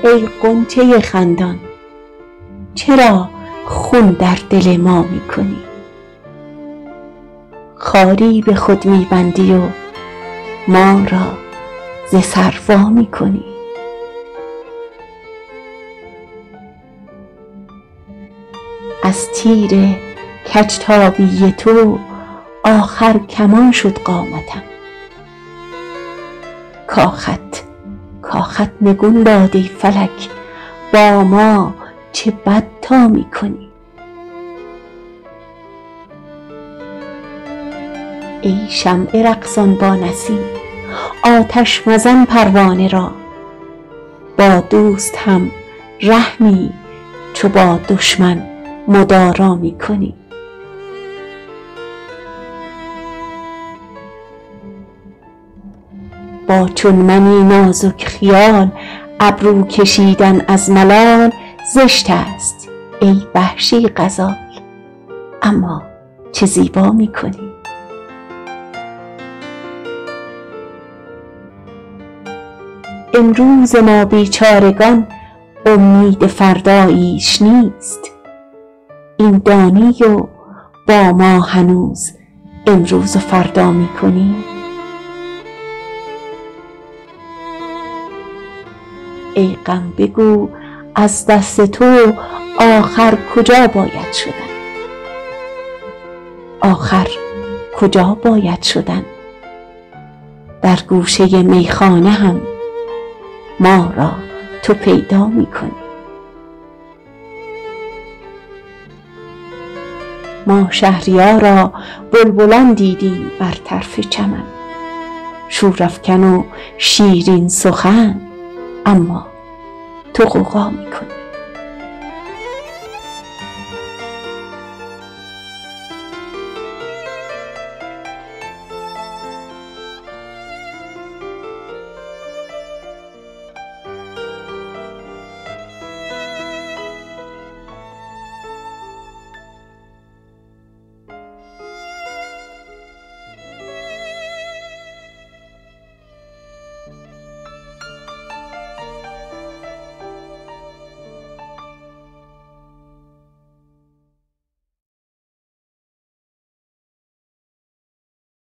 ای غنچه خندان، چرا خون در دل ما میکنی؟ خاری به خود میبندی و ما را ز سر وا میکنی. از تیر کجتابی تو آخر کمان شد قامتم. کاخت نگون داد ای فلک، با ما چه بد تا میکنی؟ ای شمع رقصان با نسیم، آتش مزن پروانه را. با دوست هم رحمی چو با دشمن مدارا میکنی. با چون منی نازک خیال، ابرو کشیدن از ملال زشت است ای وحشی غزال، اما چه زیبا میکنی. امروز ما بیچارگان امید فرداییش نیست. این دانی و با ما هنوز امروز و فردا میکنی. ای غم بگو از دست تو آخر کجا باید شدن؟ آخر کجا باید شدن؟ در گوشه میخانه هم ما را تو پیدا میکنی. ما شهریارا بلبلان دیدیم بر طرف چمن، شورافکن و شیرین سخن، اما تو غوغا میکنی.